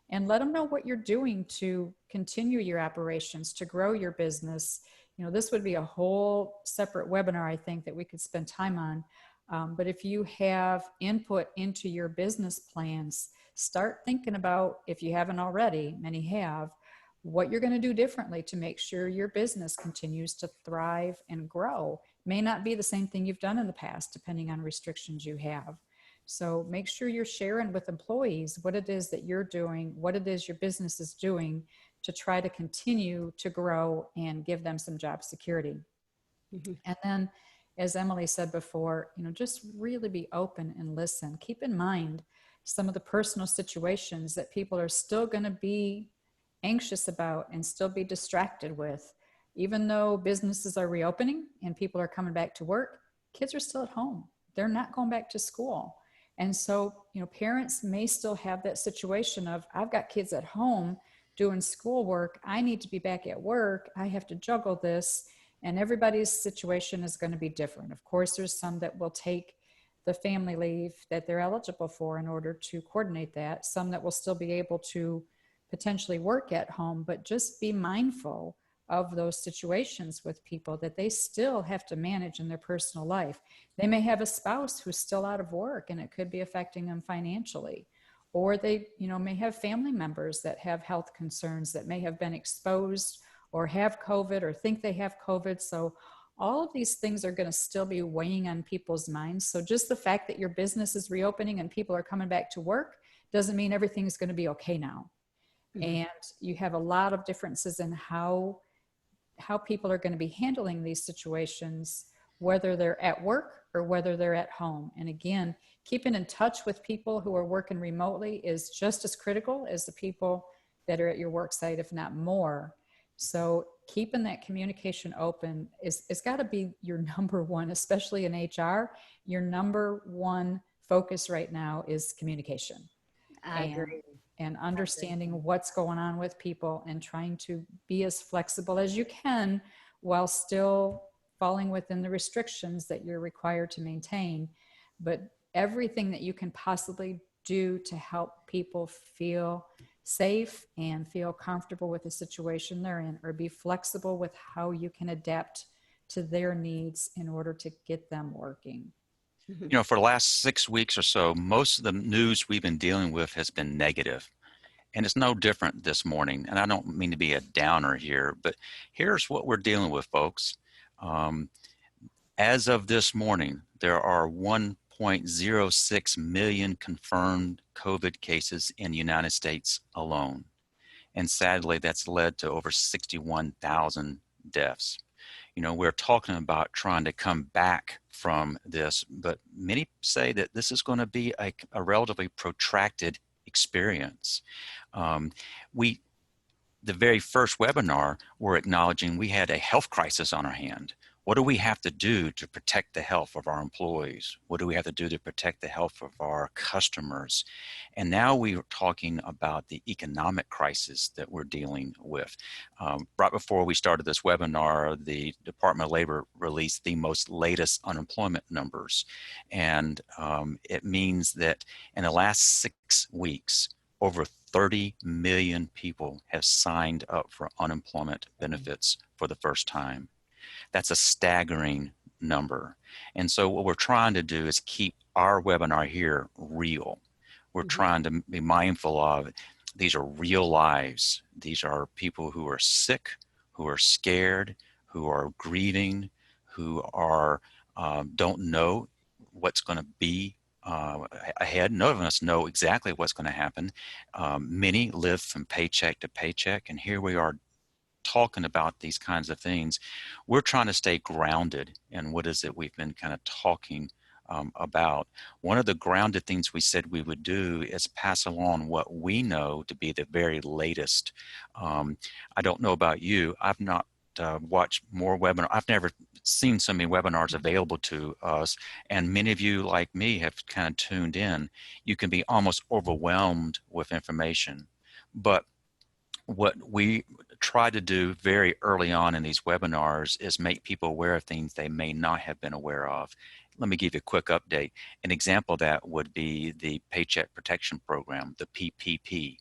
And let them know what you're doing to continue your operations, to grow your business. This would be a whole separate webinar, I think, that we could spend time on. But if you have input into your business plans, start thinking about, if you haven't already, many have, what you're going to do differently to make sure your business continues to thrive and grow. May not be the same thing you've done in the past, depending on restrictions you have. So make sure you're sharing with employees what it is that you're doing, what it is your business is doing to try to continue to grow and give them some job security. Mm-hmm. And then, as Emily said before, just really be open and listen. Keep in mind some of the personal situations that people are still going to be anxious about and still be distracted with. Even though businesses are reopening and people are coming back to work, kids are still at home. They're not going back to school. And so, parents may still have that situation of, I've got kids at home doing schoolwork. I need to be back at work. I have to juggle this. And everybody's situation is going to be different. Of course, there's some that will take the family leave that they're eligible for in order to coordinate that. Some that will still be able to potentially work at home, but just be mindful of those situations with people that they still have to manage in their personal life. They may have a spouse who's still out of work and it could be affecting them financially. Or they, may have family members that have health concerns that may have been exposed or have COVID or think they have COVID. So all of these things are going to still be weighing on people's minds. So just the fact that your business is reopening and people are coming back to work doesn't mean everything's going to be okay now. And you have a lot of differences in how people are going to be handling these situations, whether they're at work or whether they're at home. And again, keeping in touch with people who are working remotely is just as critical as the people that are at your work site, if not more. So keeping that communication open it's got to be your number one, especially in HR. Your number one focus right now is communication. I agree. And understanding what's going on with people and trying to be as flexible as you can while still falling within the restrictions that you're required to maintain. But everything that you can possibly do to help people feel safe and feel comfortable with the situation they're in, or be flexible with how you can adapt to their needs in order to get them working. For the last 6 weeks or so, most of the news we've been dealing with has been negative. And it's no different this morning. And I don't mean to be a downer here, but here's what we're dealing with, folks. As of this morning, there are 1.06 million confirmed COVID cases in the United States alone. And sadly, that's led to over 61,000 deaths. We're talking about trying to come back from this, but many say that this is going to be a relatively protracted experience. The very first webinar, we're acknowledging we had a health crisis on our hand. What do we have to do to protect the health of our employees? What do we have to do to protect the health of our customers? And now we're talking about the economic crisis that we're dealing with. Right before we started this webinar, the Department of Labor released the most latest unemployment numbers. And it means that in the last 6 weeks, over 30 million people have signed up for unemployment benefits for the first time. That's a staggering number. And so what we're trying to do is keep our webinar here real. We're trying to be mindful of these are real lives. These are people who are sick, who are scared, who are grieving, who are don't know what's going to be ahead. None of us know exactly what's going to happen. Many live from paycheck to paycheck, and here we are talking about these kinds of things. We're trying to stay grounded in what is it we've been kind of talking about. One of the grounded things we said we would do is pass along what we know to be the very latest. I don't know about you. I've not watched more webinars. I've never seen so many webinars available to us, and many of you like me have kind of tuned in. You can be almost overwhelmed with information, but what we try to do very early on in these webinars is make people aware of things they may not have been aware of. Let me give you a quick update. An example of that would be the Paycheck Protection Program, the PPP.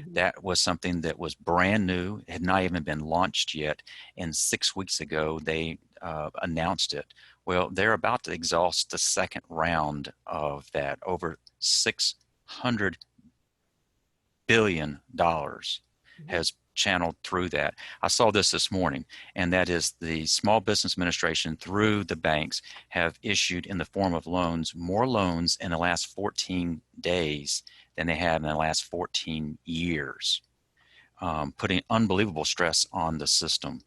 That was something that was brand new, had not even been launched yet, and 6 weeks ago they announced it. Well, they're about to exhaust the second round of that. Over $600 billion has channeled through that. I saw this morning, and that is the Small Business Administration through the banks have issued in the form of loans, more loans in the last 14 days than they have in the last 14 years, putting unbelievable stress on the system.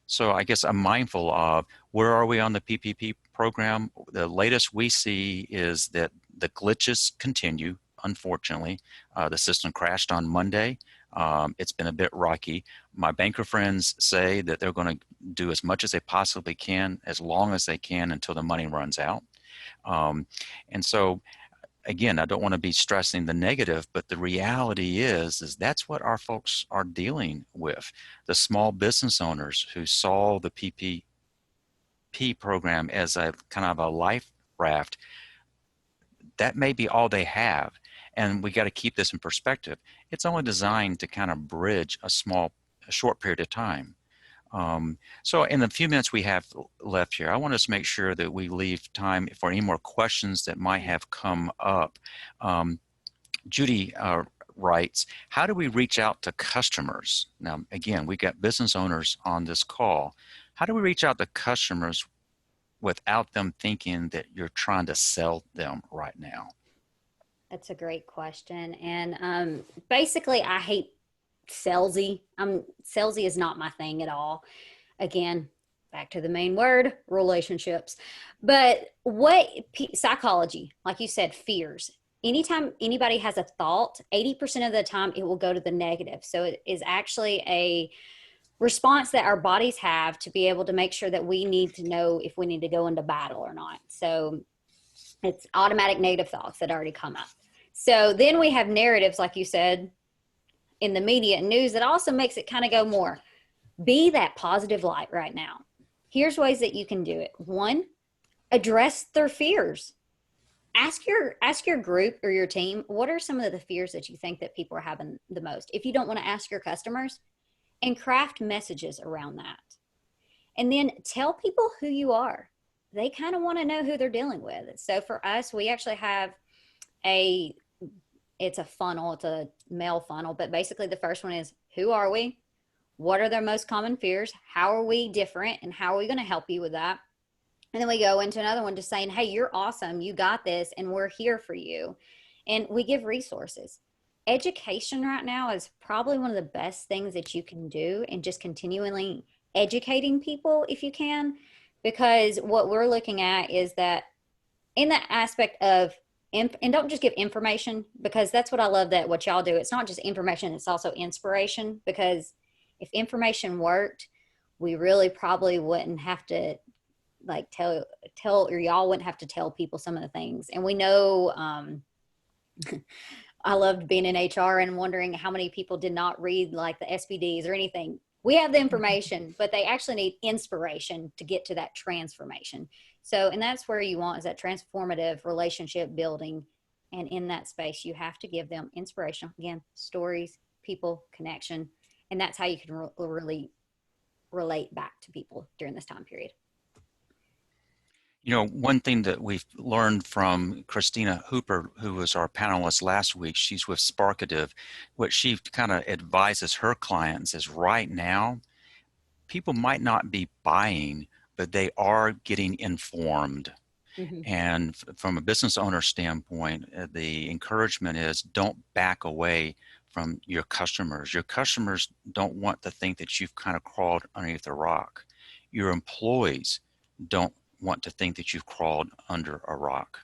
So I guess I'm mindful of where are we on the PPP program. The latest we see is that the glitches continue, unfortunately. The system crashed on Monday. It's been a bit rocky. My banker friends say that they're going to do as much as they possibly can, as long as they can until the money runs out. And so again, I don't want to be stressing the negative, but the reality is that's what our folks are dealing with. The small business owners who saw the PPP program as a kind of a life raft, that may be all they have. And we got to keep this in perspective. It's only designed to kind of bridge a short period of time. So in the few minutes we have left here, I want us to make sure that we leave time for any more questions that might have come up. Judy writes, how do we reach out to customers? Now, again, we got business owners on this call. How do we reach out to customers without them thinking that you're trying to sell them right now? That's a great question. And basically, I hate salesy. Salesy is not my thing at all. Again, back to the main word, relationships. But psychology, like you said, fears. Anytime anybody has a thought, 80% of the time it will go to the negative. So it is actually a response that our bodies have to be able to make sure that we need to know if we need to go into battle or not. So it's automatic negative thoughts that already come up. So then we have narratives, like you said, in the media and news that also makes it kind of go more. Be that positive light right now. Here's ways that you can do it. One, address their fears. Ask your group or your team, what are some of the fears that you think that people are having the most? If you don't want to ask your customers, and craft messages around that. And then tell people who you are. They kind of want to know who they're dealing with. So for us, we actually have it's a funnel, it's a mail funnel, but basically the first one is, who are we? What are their most common fears? How are we different? And how are we going to help you with that? And then we go into another one just saying, hey, you're awesome. You got this. And we're here for you. And we give resources. Education right now is probably one of the best things that you can do, and just continually educating people if you can, because what we're looking at is that in that aspect of, and don't just give information, because that's what I love that what y'all do. It's not just information, it's also inspiration, because if information worked, we really probably wouldn't have to like tell, or y'all wouldn't have to tell people some of the things. And we know, I loved being in HR and wondering how many people did not read like the SPDs or anything. We have the information, but they actually need inspiration to get to that transformation. So, and that's where you want is that transformative relationship building. And in that space, you have to give them inspiration. Again, stories, people, connection. And that's how you can really relate back to people during this time period. You know, one thing that we've learned from Christina Hooper, who was our panelist last week, she's with Sparkative, what she kind of advises her clients is right now, people might not be buying, but they are getting informed. Mm-hmm. And from a business owner standpoint, the encouragement is don't back away from your customers. Your customers don't want to think that you've kind of crawled underneath a rock. Your employees don't want to think that you've crawled under a rock.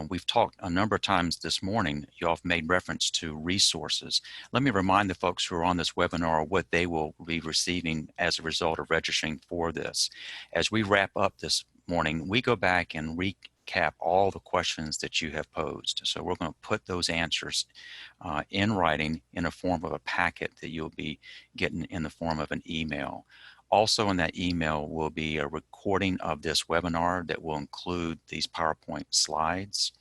We've talked a number of times this morning, you all have made reference to resources. Let me remind the folks who are on this webinar what they will be receiving as a result of registering for this. As we wrap up this morning, we go back and recap all the questions that you have posed. So we're going to put those answers in writing in a form of a packet that you'll be getting in the form of an email. Also in that email will be a recording of this webinar that will include these PowerPoint slides.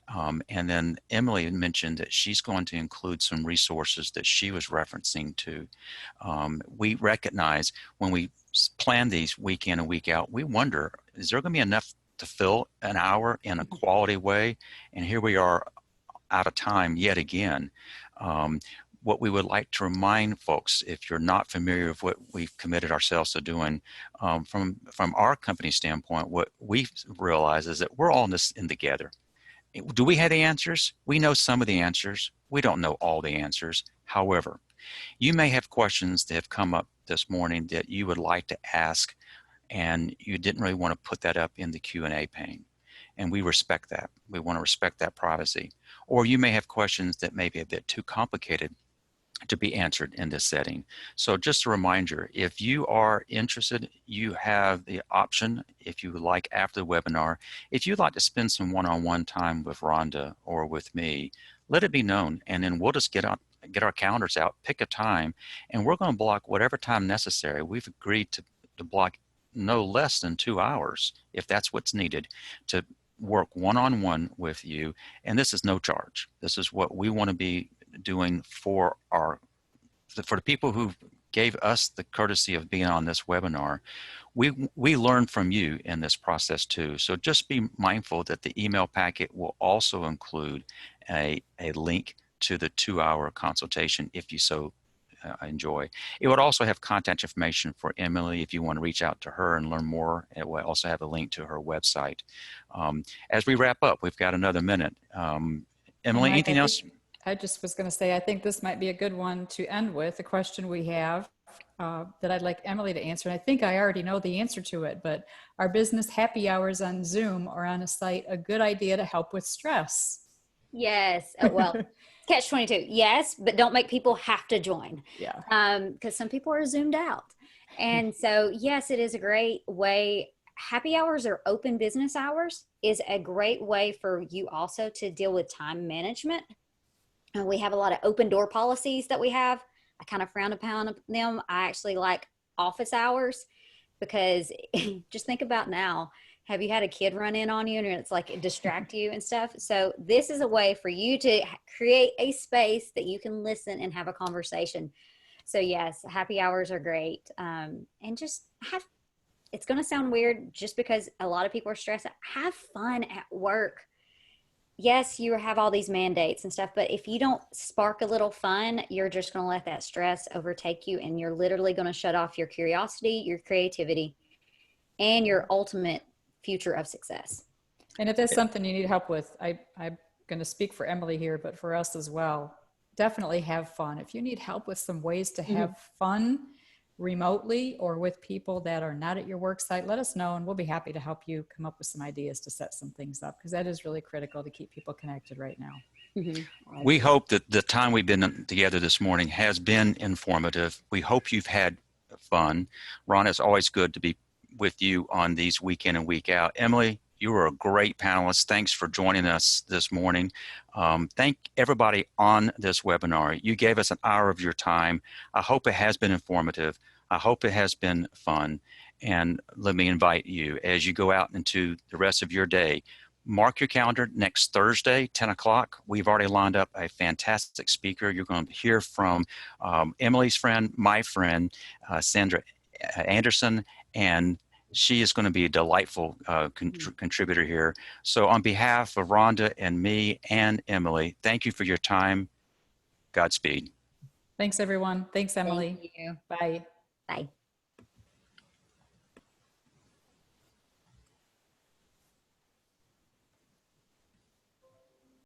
And then Emily mentioned that she's going to include some resources that she was referencing to. We recognize when we plan these week in and week out, we wonder, is there going to be enough to fill an hour in a quality way? And here we are out of time yet again. What we would like to remind folks, if you're not familiar with what we've committed ourselves to doing, from our company standpoint, what we realize is that we're all in this in together. Do we have the answers? We know some of the answers. We don't know all the answers. However, you may have questions that have come up this morning that you would like to ask, and you didn't really want to put that up in the Q&A pane. And we respect that. We want to respect that privacy. Or you may have questions that may be a bit too complicated to be answered in this setting. So just a reminder, if you are interested, you have the option, if you would like after the webinar, if you'd like to spend some one-on-one time with Rhonda or with me, let it be known, and then we'll just get our calendars out, pick a time, and we're going to block whatever time necessary. We've agreed to block no less than 2 hours, if that's what's needed, to work one-on-one with you, and this is no charge. This is what we want to be doing for the people who gave us the courtesy of being on this webinar. We learn from you in this process too. So just be mindful that the email packet will also include a link to the 2-hour consultation if you so enjoy. It would also have contact information for Emily if you want to reach out to her and learn more. It will also have a link to her website. As we wrap up, we've got another minute. Emily, Mike, anything else? I just was going to say, I think this might be a good one to end with, a question we have that I'd like Emily to answer. And I think I already know the answer to it, but are business happy hours on Zoom or on a site a good idea to help with stress? Yes. Well, catch 22. Yes, but don't make people have to join. Yeah. Because some people are zoomed out. And so, yes, it is a great way. Happy hours or open business hours is a great way for you also to deal with time management. And we have a lot of open door policies that we have. I kind of frown upon them. I actually like office hours because just think about now. Have you had a kid run in on you and it's like distract you and stuff? So this is a way for you to create a space that you can listen and have a conversation. So yes, happy hours are great. And just it's going to sound weird just because a lot of people are stressed. Have fun at work. Yes, you have all these mandates and stuff, but if you don't spark a little fun, you're just going to let that stress overtake you, and you're literally going to shut off your curiosity, your creativity, and your ultimate future of success. And if there's something you need help with, I'm going to speak for Emily here, but for us as well, definitely have fun. If you need help with some ways to have fun remotely or with people that are not at your work site, let us know and we'll be happy to help you come up with some ideas to set some things up, because that is really critical to keep people connected right now. We hope that the time we've been together this morning has been informative. We hope you've had fun. Ron, it's always good to be with you on these week in and week out. Emily, you were a great panelist. Thanks for joining us this morning. Thank everybody on this webinar. You gave us an hour of your time. I hope it has been informative. I hope it has been fun. And let me invite you, as you go out into the rest of your day, mark your calendar next Thursday, 10 o'clock. We've already lined up a fantastic speaker. You're going to hear from Emily's friend, my friend, Sandra Anderson, and she is going to be a delightful contributor here. So on behalf of Rhonda and me and Emily, thank you for your time. Godspeed. Thanks, everyone. Thanks, Emily. Thank you. Bye. Bye.